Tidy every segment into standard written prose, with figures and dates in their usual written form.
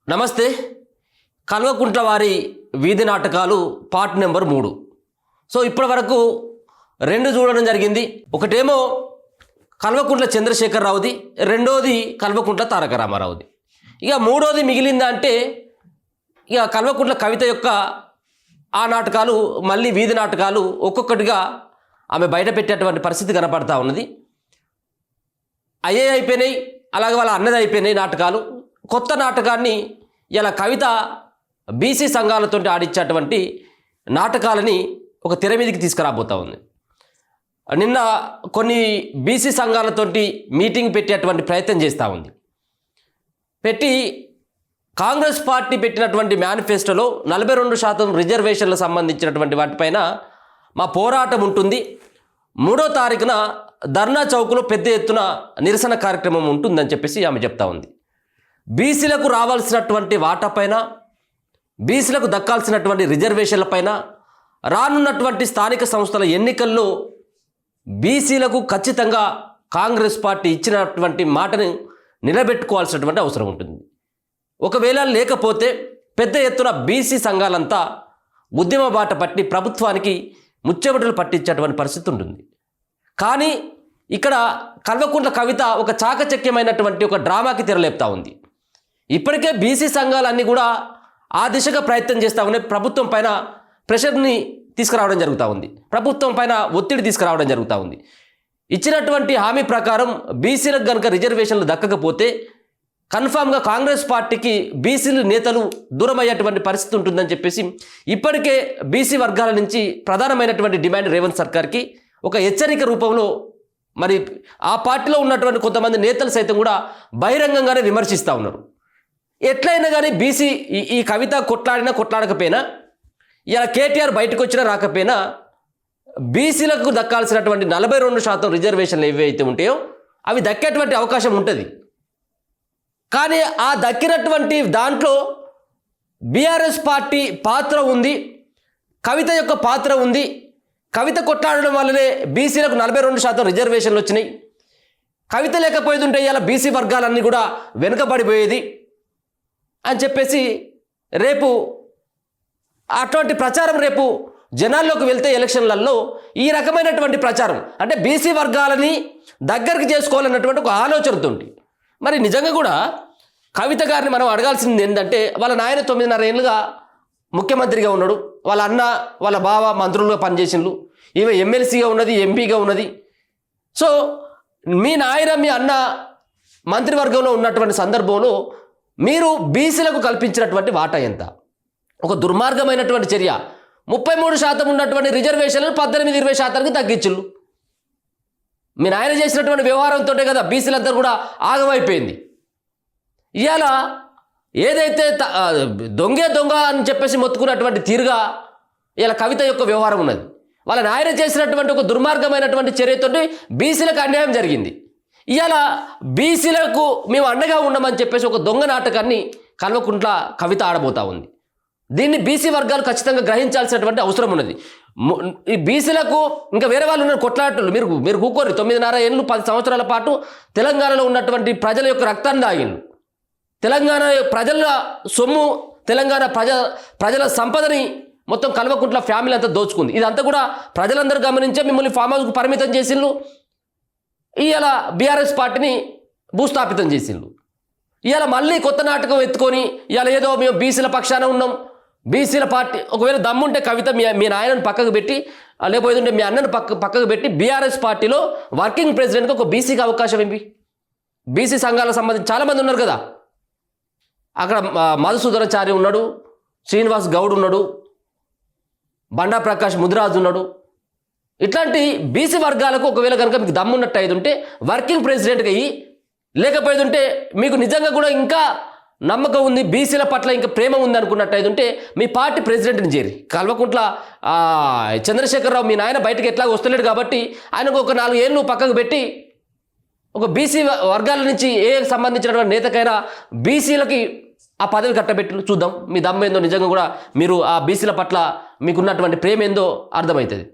నమస్తే. కల్వకుంట్ల వారి వీధి నాటకాలు పార్ట్ నెంబర్ 3. సో ఇప్పటి వరకు 2 చూడడం జరిగింది. ఒకటేమో కల్వకుంట్ల చంద్రశేఖరరావుది, రెండోది కల్వకుంట్ల తారక రామారావుది. ఇక మూడోది మిగిలిందా అంటే ఇక కల్వకుంట్ల కవిత యొక్క ఆ నాటకాలు, మళ్ళీ వీధి నాటకాలు ఒక్కొక్కటిగా ఆమె బయట పెట్టేటువంటి పరిస్థితి కనపడతా ఉన్నది. అయ్యే అయిపోయినాయి, అలాగే వాళ్ళ అన్నది అయిపోయినాయి నాటకాలు. కొత్త నాటకాన్ని ఇలా కవిత బీసీ సంఘాలతో ఆడించేటువంటి నాటకాలని ఒక తెర మీదకి తీసుకురాబోతా ఉంది. నిన్న కొన్ని బీసీ సంఘాలతోటి మీటింగ్ పెట్టేటువంటి ప్రయత్నం చేస్తూ ఉంది. పెట్టి కాంగ్రెస్ పార్టీ పెట్టినటువంటి మేనిఫెస్టోలో 42% రిజర్వేషన్లకు సంబంధించినటువంటి వాటిపైన మా పోరాటం ఉంటుంది, 3వ తారీఖున ధర్నా చౌక్లో పెద్ద ఎత్తున నిరసన కార్యక్రమం ఉంటుందని చెప్పేసి ఆమె చెప్తా ఉంది. బీసీలకు రావాల్సినటువంటి వాటా పైన, బీసీలకు దక్కాల్సినటువంటి రిజర్వేషన్ల పైన, రానున్నటువంటి స్థానిక సంస్థల ఎన్నికల్లో బీసీలకు ఖచ్చితంగా కాంగ్రెస్ పార్టీ ఇచ్చినటువంటి మాటను నిలబెట్టుకోవాల్సినటువంటి అవసరం ఉంటుంది. ఒకవేళ లేకపోతే పెద్ద ఎత్తున బీసీ సంఘాలంతా ఉద్యమ బాట పట్టి ప్రభుత్వానికి ముచ్చెమటలు పట్టించేటువంటి పరిస్థితి ఉంటుంది. కానీ ఇక్కడ కల్వకుంట్ల కవిత ఒక చాకచక్యమైనటువంటి ఒక డ్రామాకి తెరలేపుతా ఉంది. ఇప్పటికే బీసీ సంఘాలన్నీ కూడా ఆ దిశగా ప్రయత్నం చేస్తూ ఉన్నాయి. ప్రభుత్వం పైన ప్రెషర్ని తీసుకురావడం జరుగుతూ ఉంది, ప్రభుత్వం పైన ఒత్తిడి తీసుకురావడం జరుగుతూ ఉంది. ఇచ్చినటువంటి హామీ ప్రకారం బీసీలకు కనుక రిజర్వేషన్లు దక్కకపోతే కన్ఫామ్గా కాంగ్రెస్ పార్టీకి బీసీలు నేతలు దూరం అయ్యేటువంటి పరిస్థితి ఉంటుందని చెప్పేసి ఇప్పటికే బీసీ వర్గాల నుంచి ప్రధానమైనటువంటి డిమాండ్ రేవంత్ సర్కార్కి ఒక హెచ్చరిక రూపంలో మరి ఆ పార్టీలో ఉన్నటువంటి కొంతమంది నేతలు సైతం కూడా బహిరంగంగానే విమర్శిస్తూ ఉన్నారు. ఎట్లయినా కానీ బీసీ ఈ కవిత కొట్లాడినా కొట్లాడకపోయినా, ఇలా కేటీఆర్ బయటకు వచ్చినా రాకపోయినా బీసీలకు దక్కాల్సినటువంటి 42% రిజర్వేషన్లు ఏవైతే ఉంటాయో అవి దక్కేటువంటి అవకాశం ఉంటుంది. కానీ ఆ దక్కినటువంటి దాంట్లో బీఆర్ఎస్ పార్టీ పాత్ర ఉంది, కవిత యొక్క పాత్ర ఉంది. కవిత కొట్లాడడం వల్లనే బీసీలకు 42% రిజర్వేషన్లు వచ్చినాయి. కవిత లేకపోయేది ఇలా బీసీ వర్గాలన్నీ కూడా వెనుకబడిపోయేది అని చెప్పేసి రేపు అటువంటి ప్రచారం రేపు జనాల్లోకి వెళ్తే ఎలక్షన్లలో ఈ రకమైనటువంటి ప్రచారం అంటే బీసీ వర్గాలని దగ్గరికి చేసుకోవాలన్నటువంటి ఒక ఆలోచనతో ఉంటుంది. మరి నిజంగా కూడా కవిత గారిని మనం అడగాల్సింది ఏంటంటే, వాళ్ళ నాయన 9.5 ఏళ్ళుగా ముఖ్యమంత్రిగా ఉన్నాడు, వాళ్ళ అన్న వాళ్ళ బావ మంత్రులుగా పనిచేసిండ్రు, ఈమె ఎమ్మెల్సీగా ఉన్నది, ఎంపీగా ఉన్నది. సో మీ నాయన మీ అన్న మంత్రివర్గంలో ఉన్నటువంటి సందర్భంలో మీరు బీసీలకు కల్పించినటువంటి వాటా ఎంత? ఒక దుర్మార్గమైనటువంటి చర్య. 33% ఉన్నటువంటి రిజర్వేషన్లు 18-20%కి తగ్గించుళ్ళు. మీ నాయన చేసినటువంటి వ్యవహారంతో కదా బీసీలంతా కూడా ఆగమైపోయింది. ఇవాళ ఏదైతే దొంగ అని చెప్పేసి మొత్తుకున్నటువంటి తీరుగా ఇలా కవిత యొక్క వ్యవహారం ఉన్నది. వాళ్ళ నాయన చేసినటువంటి ఒక దుర్మార్గమైనటువంటి చర్యతో బీసీలకు అన్యాయం జరిగింది. ఇవాళ బీసీలకు మేము అండగా ఉండమని చెప్పేసి ఒక దొంగ నాటకాన్ని కల్వకుంట్ల కవిత ఆడబోతా ఉంది. దీన్ని బీసీ వర్గాలు ఖచ్చితంగా గ్రహించాల్సినటువంటి అవసరం ఉన్నది. ఈ బీసీలకు ఇంకా వేరే వాళ్ళు ఉన్నారు కొట్లాటలు. మీరు కూకోరు 9.5 ఏళ్ళు 10 సంవత్సరాల పాటు తెలంగాణలో ఉన్నటువంటి ప్రజల యొక్క రక్తాన్ని దాగిండు. తెలంగాణ ప్రజల సొమ్ము, తెలంగాణ ప్రజల సంపదని మొత్తం కల్వకుంట్ల ఫ్యామిలీ అంతా దోచుకుంది. ఇదంతా కూడా ప్రజలందరూ గమనించే మిమ్మల్ని ఫామ్ హౌస్కు పరిమితం చేసిండ్రు. ఇవాళ బీఆర్ఎస్ పార్టీని భూస్థాపితం చేసిండ్రు. ఇవాళ మళ్ళీ కొత్త నాటకం ఎత్తుకొని ఇవాళ ఏదో మేము బీసీల పక్షాన ఉన్నాం, బీసీల పార్టీ. ఒకవేళ దమ్ముంటే కవిత మీ నాయనను పక్కకు పెట్టి, లేకపోతే మీ అన్నను పక్కకు పెట్టి బీఆర్ఎస్ పార్టీలో వర్కింగ్ ప్రెసిడెంట్కి ఒక బీసీకి అవకాశం ఏంటి? బీసీ సంఘాలకు సంబంధించి చాలామంది ఉన్నారు కదా. అక్కడ మధుసూదనాచారి ఉన్నాడు, శ్రీనివాస్ గౌడ్ ఉన్నాడు, బండా ప్రకాష్ ముదిరాజు ఉన్నాడు. ఇట్లాంటి బీసీ వర్గాలకు ఒకవేళ కనుక మీకు దమ్మున్నట్టు అయితే ఉంటే వర్కింగ్ ప్రెసిడెంట్గా అయ్యి, లేకపోతే ఉంటే మీకు నిజంగా కూడా ఇంకా నమ్మకం ఉంది, బీసీల పట్ల ఇంకా ప్రేమ ఉంది అనుకున్నట్టు అయితే ఉంటే మీ పార్టీ ప్రెసిడెంట్ని చేరి. కల్వకుంట్ల చంద్రశేఖరరావు మీ నాయన బయటకు ఎట్లాగ వస్తలేడు కాబట్టి ఆయనకు ఒక 4 ఏళ్ళు పక్కకు పెట్టి ఒక బీసీ వర్గాల నుంచి ఏ సంబంధించినటువంటి నేతకైనా బీసీలకి ఆ పదవి కట్టబెట్టి చూద్దాం మీ దమ్ము ఏందో, నిజంగా కూడా మీరు ఆ బీసీల పట్ల మీకున్నటువంటి ప్రేమ ఏందో అర్థమవుతుంది.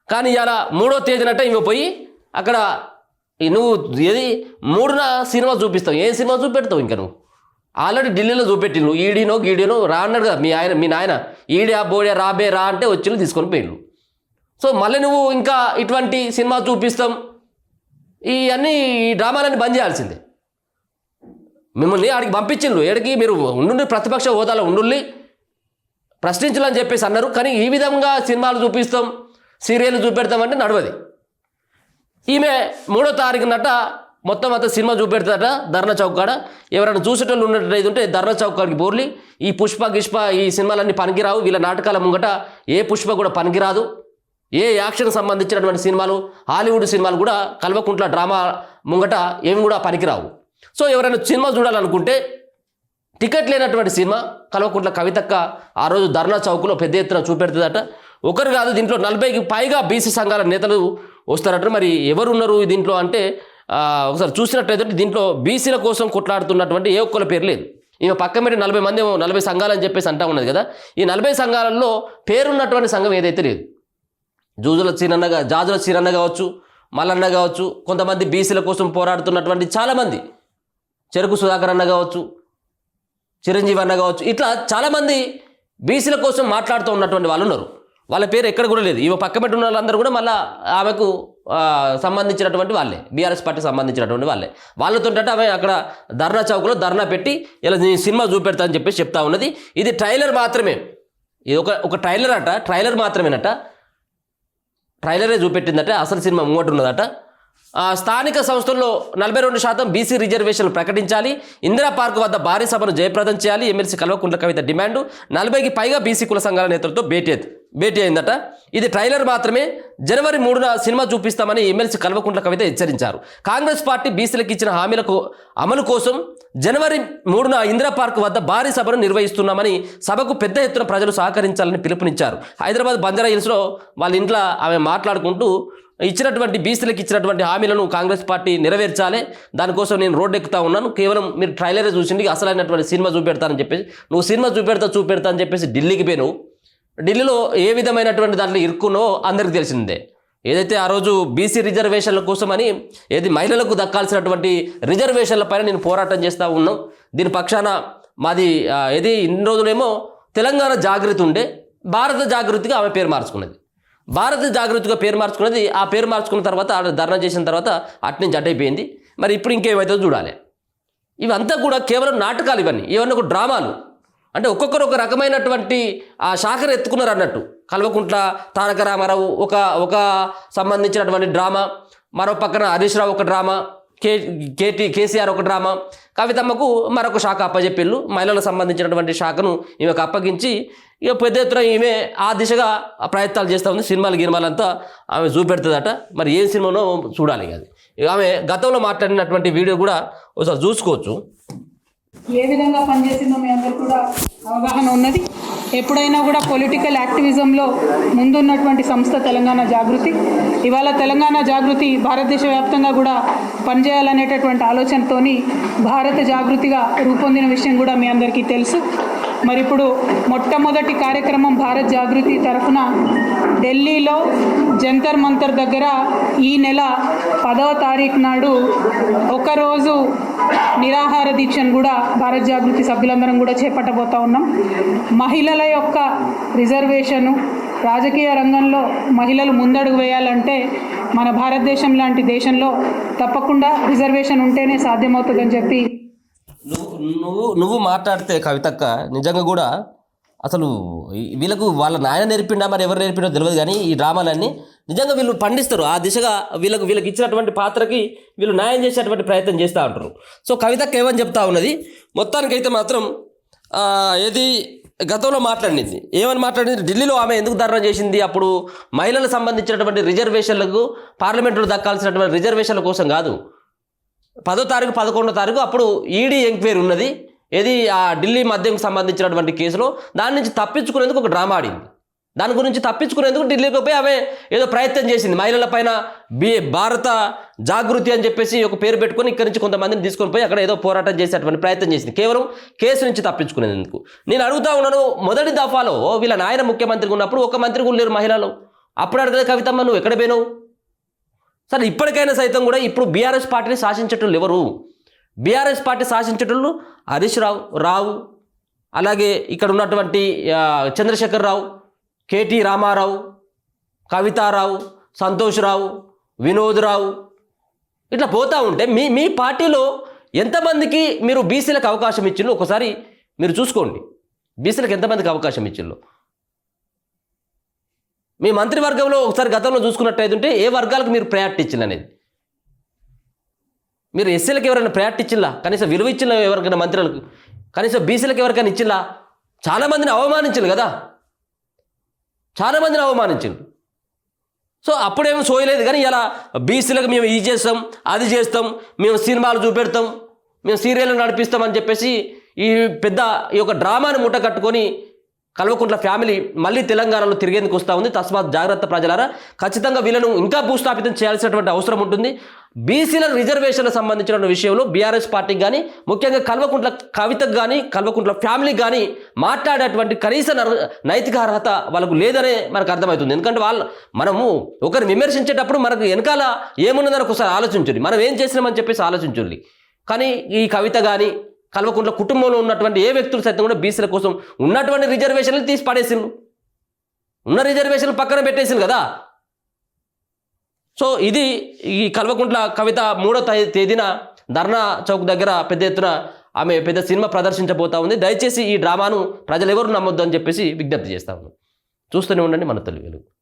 కానీ ఇలా 3వ తేదీనట ఇంకో పోయి అక్కడ నువ్వు ఏది 3న సినిమా చూపిస్తావు, ఏ సినిమా చూపెడతావు ఇంకా నువ్వు? ఆల్రెడీ ఢిల్లీలో చూపెట్టిండ్రు, ఈడీనో గీడీనో రా అన్నాడు కదా మీ నాయన, ఈడియా బోడియా రాబే రా అంటే వచ్చిండ్రు తీసుకొని పోయిండ్రు. సో మళ్ళీ నువ్వు ఇంకా ఇటువంటి సినిమా చూపిస్తాం ఇవన్నీ ఈ డ్రామాలన్నీ బంద్ చేయాల్సిందే. మిమ్మల్ని ఆడికి పంపించిండ్రు, ఏడికి మీరు ఉండుండి ప్రతిపక్ష హోదాలో ఉండుల్లి ప్రశ్నించాలని చెప్పేసి అన్నారు. కానీ ఈ విధంగా సినిమాలు చూపిస్తాం సీరియల్ చూపెడతామంటే నడవది. ఈమె 3వ తారీఖునట మొత్తం అంతా సినిమా చూపెడతాడట ధర్నా చౌక్ కాడ. ఎవరైనా చూసేటోళ్ళు ఉన్నట్టు ఉంటే ధర్నా చౌక్ కాడికి బోర్లి ఈ పుష్ప గిష్ప ఈ సినిమాలన్నీ పనికిరావు, వీళ్ళ నాటకాల ముంగట ఏ పుష్ప కూడా పనికిరాదు, ఏ యాక్షన్ సంబంధించినటువంటి సినిమాలు హాలీవుడ్ సినిమాలు కూడా కల్వకుంట్ల డ్రామా ముంగట ఏమి కూడా పనికిరావు. సో ఎవరైనా సినిమా చూడాలనుకుంటే టికెట్ లేనటువంటి సినిమా కల్వకుంట్ల కవితక్క ఆ రోజు ధర్నా చౌక్లో పెద్ద ఎత్తున చూపెడుతుందట. ఒకరు కాదు, దీంట్లో 40కి పైగా బీసీ సంఘాల నేతలు వస్తారట. మరి ఎవరు ఉన్నారు దీంట్లో అంటే ఒకసారి చూసినట్లయితే దీంట్లో బీసీల కోసం కొట్లాడుతున్నటువంటి ఏ ఒక్కరి పేరు లేదు. ఈమె పక్క మీద 40 మంది 40 సంఘాలు అని చెప్పేసి అంటా ఉన్నది కదా. ఈ 40 సంఘాలలో పేరున్నటువంటి సంఘం ఏదైతే లేదు, జాజుల చీరన్న కావచ్చు, మల్లన్న కావచ్చు, కొంతమంది బీసీల కోసం పోరాడుతున్నటువంటి చాలామంది, చెరుకు సుధాకర్ అన్న కావచ్చు, చిరంజీవి అన్న కావచ్చు, ఇట్లా చాలామంది బీసీల కోసం మాట్లాడుతూ ఉన్నటువంటి వాళ్ళు ఉన్నారు. వాళ్ళ పేరు ఎక్కడ కూడా లేదు. ఈమె పక్క పెట్టున్న వాళ్ళందరూ కూడా మళ్ళీ ఆమెకు సంబంధించినటువంటి వాళ్ళే, బీఆర్ఎస్ పార్టీకి సంబంధించినటువంటి వాళ్ళే. వాళ్ళతో ఆమె అక్కడ ధర్నా చౌక్లో ధర్నా పెట్టి ఇలా సినిమా చూపెడతా అని చెప్పేసి చెప్తా ఉన్నది. ఇది ట్రైలర్ మాత్రమే, ఇది ఒక ట్రైలర్ అట, ట్రైలర్ మాత్రమేనట, ట్రైలరే చూపెట్టిందట, అసలు సినిమా ముంగట ఉన్నదట. స్థానిక సంస్థల్లో 42% బీసీ రిజర్వేషన్లు ప్రకటించాలి, ఇందిరా పార్క్ వద్ద భారీ సభను జయప్రదం చేయాలి, ఎమ్మెల్సీ కల్వకుంట్ల కవిత డిమాండు. 40కి పైగా బీసీ కుల సంఘాల నేతలతో భేటీ అయిందట. ఇది ట్రైలర్ మాత్రమే, జనవరి 3న సినిమా చూపిస్తామని ఎమ్మెల్సీ కల్వకుంట్ల కవిత హెచ్చరించారు. కాంగ్రెస్ పార్టీ బీసీలకు ఇచ్చిన హామీలకు అమలు కోసం జనవరి 3న ఇందిరా పార్క్ వద్ద భారీ సభను నిర్వహిస్తున్నామని, సభకు పెద్ద ఎత్తున ప్రజలు సహకరించాలని పిలుపునిచ్చారు. హైదరాబాద్ బంజారా హిల్స్లో వాళ్ళ ఇంట్లో ఆమె మాట్లాడుకుంటూ ఇచ్చినటువంటి బీసీలకు ఇచ్చినటువంటి హామీలను కాంగ్రెస్ పార్టీ నెరవేర్చాలి, దానికోసం నేను రోడ్డు ఎక్కుతా ఉన్నాను, కేవలం మీరు ట్రైలరే చూసిండి అసలైనటువంటి సినిమా చూపెడతానని చెప్పేసి నువ్వు సినిమా చూపెడతా అని చెప్పేసి ఢిల్లీకి పోయినావు. ఢిల్లీలో ఏ విధమైనటువంటి దాంట్లో ఇరుక్కునో అందరికీ తెలిసిందే. ఏదైతే ఆ రోజు బీసీ రిజర్వేషన్ల కోసమని ఏది మహిళలకు దక్కాల్సినటువంటి రిజర్వేషన్ల పైన నేను పోరాటం చేస్తూ ఉన్నాం. దీని పక్షాన మాది ఏది ఇన్ని రోజులేమో తెలంగాణ జాగృతి ఉండే, భారత జాగృతిగా ఆమె పేరు మార్చుకున్నది. భారత జాగృతిగా పేరు మార్చుకున్నది. ఆ పేరు మార్చుకున్న తర్వాత ధర్నా చేసిన తర్వాత అట్నుంచి అటైపోయింది. మరి ఇప్పుడు ఇంకేమైతుందో చూడాలి. ఇవంతా కూడా కేవలం నాటకాలు, ఇవన్నీ ఒక డ్రామాలు. అంటే ఒక్కొక్కరు ఒక రకమైనటువంటి ఆ శాఖను ఎత్తుకున్నారు అన్నట్టు. కల్వకుంట్ల తారక రామారావు ఒక సంబంధించినటువంటి డ్రామా, మరో పక్కన హరీష్ రావు ఒక డ్రామా, కేసీఆర్ ఒక డ్రామా, కవితమ్మకు మరొక శాఖ అప్పచెప్పిళ్ళు. మహిళలకు సంబంధించినటువంటి శాఖను ఈమెకు అప్పగించి ఇక పెద్ద ఎత్తున ఈమె ఆ దిశగా ప్రయత్నాలు చేస్తూ ఉంది. గిరిమాలంతా ఆమె చూపెడుతుందట. మరి ఏ సినిమానో చూడాలి. అది ఆమె గతంలో మాట్లాడినటువంటి వీడియో కూడా ఒకసారి చూసుకోవచ్చు. ఏ విధంగా పనిచేసిందో మీ అందరు కూడా అవగాహన ఉన్నది. ఎప్పుడైనా కూడా పొలిటికల్ యాక్టివిజంలో ముందున్నటువంటి సంస్థ తెలంగాణ జాగృతి. ఇవాళ తెలంగాణ జాగృతి భారతదేశ వ్యాప్తంగా కూడా పనిచేయాలనేటటువంటి ఆలోచనతోని భారత జాగృతిగా రూపొందిన విషయం కూడా మీ అందరికీ తెలుసు. మరి ఇప్పుడు మొట్టమొదటి కార్యక్రమం భారత్ జాగృతి తరఫున ఢిల్లీలో జంతర్ మంతర్ దగ్గర ఈ నెల 10వ తారీఖు నాడు ఒకరోజు నిరాహార దీక్షను కూడా భారత్ జాగృతి సభ్యులందరం కూడా చేపట్టబోతా ఉన్నాం. మహిళల యొక్క రిజర్వేషను, రాజకీయ రంగంలో మహిళలు ముందడుగు వేయాలంటే మన భారతదేశం లాంటి దేశంలో తప్పకుండా రిజర్వేషన్ ఉంటేనే సాధ్యమవుతుందని చెప్పి నువ్వు మాట్లాడితే కవితక్క నిజంగా కూడా అసలు వీళ్ళకు వాళ్ళ నాయన నేర్పిండా మరి ఎవరు నేర్పిండో తెలియదు. కానీ ఈ డ్రామాలన్నీ నిజంగా వీళ్ళు పండిస్తారు. ఆ దిశగా వీళ్ళకి ఇచ్చినటువంటి పాత్రకి వీళ్ళు న్యాయం చేసేటువంటి ప్రయత్నం చేస్తూ ఉంటారు. సో కవితక్క ఏమని చెప్తా ఉన్నది, మొత్తానికైతే మాత్రం ఏది గతంలో మాట్లాడింది, ఏమని మాట్లాడింది, ఢిల్లీలో ఆమె ఎందుకు ధర్నా చేసింది, అప్పుడు మహిళలకు సంబంధించినటువంటి రిజర్వేషన్లకు పార్లమెంటులో దక్కాల్సినటువంటి రిజర్వేషన్ల కోసం కాదు. 10వ తారీఖు 11వ తారీఖు అప్పుడు ఈడీ ఎంక్వైరీ ఉన్నది. ఏది ఆ ఢిల్లీ మద్యంకు సంబంధించినటువంటి కేసులో దాని నుంచి తప్పించుకునేందుకు ఒక డ్రామా ఆడింది. దాని గురించి తప్పించుకునేందుకు ఢిల్లీకి పోయి ఆమె ఏదో ప్రయత్నం చేసింది. మహిళల పైన భారత జాగృతి అని చెప్పేసి ఒక పేరు పెట్టుకొని ఇక్కడి నుంచి కొంతమందిని తీసుకొని పోయి అక్కడ ఏదో పోరాటం చేసేటువంటి ప్రయత్నం చేసింది, కేవలం కేసు నుంచి తప్పించుకునేందుకు. నేను అడుగుతా ఉన్నాను, మొదటి దఫాలో వీళ్ళ నాయన ముఖ్యమంత్రిగా ఉన్నప్పుడు ఒక మంత్రి కూడా లేరు మహిళలు. అప్పుడు అడగదు కవితమ్మ నువ్వు ఎక్కడ పోయినావు? సరే ఇప్పటికైనా సైతం కూడా ఇప్పుడు బీఆర్ఎస్ పార్టీని శాసించేటోళ్ళు ఎవరు? బీఆర్ఎస్ పార్టీ శాసించేటోళ్ళు హరీష్ రావు అలాగే ఇక్కడ ఉన్నటువంటి చంద్రశేఖర్ రావు, కేటీ రామారావు, కవితారావు, సంతోష్ రావు, వినోద్ రావు, ఇట్లా పోతూ ఉంటే మీ పార్టీలో ఎంతమందికి మీరు బీసీలకు అవకాశం ఇచ్చిళ్ళు ఒకసారి మీరు చూసుకోండి. బీసీలకు ఎంతమందికి అవకాశం ఇచ్చిళ్ళు? మీ మంత్రివర్గంలో ఒకసారి గతంలో చూసుకున్నట్టయితే ఏ వర్గాలకు మీరు ప్రయారిటీ ఇచ్చింది అనేది, మీరు ఎస్సీలకు ఎవరైనా ప్రయారిటీ ఇచ్చిల్లా? కనీసం విలువ ఇచ్చిన ఎవరికైనా మంత్రులకు? కనీసం బీసీలకు ఎవరికైనా ఇచ్చిల్లా? చాలామందిని అవమానించారు కదా, చాలామందిని అవమానించింది. సో అప్పుడేమో సోయలేదు, కానీ ఇలా బీసీలకు మేము ఇది చేస్తాం, అది చేస్తాం, మేము సినిమాలు చూపెడతాం, మేము సీరియల్ నడిపిస్తామని చెప్పేసి ఈ పెద్ద ఈ యొక్క డ్రామాను మూట కట్టుకొని కల్వకుంట్ల ఫ్యామిలీ మళ్ళీ తెలంగాణలో తిరిగేందుకు వస్తూ ఉంది. తస్మాత్ జాగ్రత్త ప్రజలారా, ఖచ్చితంగా వీళ్ళను ఇంకా భూస్థాపితం చేయాల్సినటువంటి అవసరం ఉంటుంది. బీసీల రిజర్వేషన్లకు సంబంధించిన విషయంలో బీఆర్ఎస్ పార్టీకి కానీ, ముఖ్యంగా కల్వకుంట్ల కవితకు కానీ, కల్వకుంట్ల ఫ్యామిలీకి కానీ మాట్లాడేటువంటి కనీస నైతిక అర్హత వాళ్ళకు లేదనే మనకు అర్థమవుతుంది. ఎందుకంటే మనము ఒకరిని విమర్శించేటప్పుడు మనకు వెనకాల ఏమున్నదని ఒకసారి ఆలోచించండి, మనం ఏం చేసినామని చెప్పేసి ఆలోచించండి. కానీ ఈ కవిత కానీ కల్వకుంట్ల కుటుంబంలో ఉన్నటువంటి ఏ వ్యక్తులు సైతం కూడా బీసీల కోసం ఉన్నటువంటి రిజర్వేషన్లు తీసి పడేసిండ్రు, ఉన్న రిజర్వేషన్లు పక్కన పెట్టేసిండ్రు కదా. సో ఇది ఈ కల్వకుంట్ల కవిత 3వ తేదీన ధర్నా చౌక్ దగ్గర పెద్ద ఎత్తున ఆమె పెద్ద సినిమా ప్రదర్శించబోతా ఉంది. దయచేసి ఈ డ్రామాను ప్రజలు ఎవరు నమ్మొద్దు అని చెప్పేసి విజ్ఞప్తి చేస్తా ఉన్నాం. చూస్తూనే ఉండండి మన తెలుగు వెలుగు.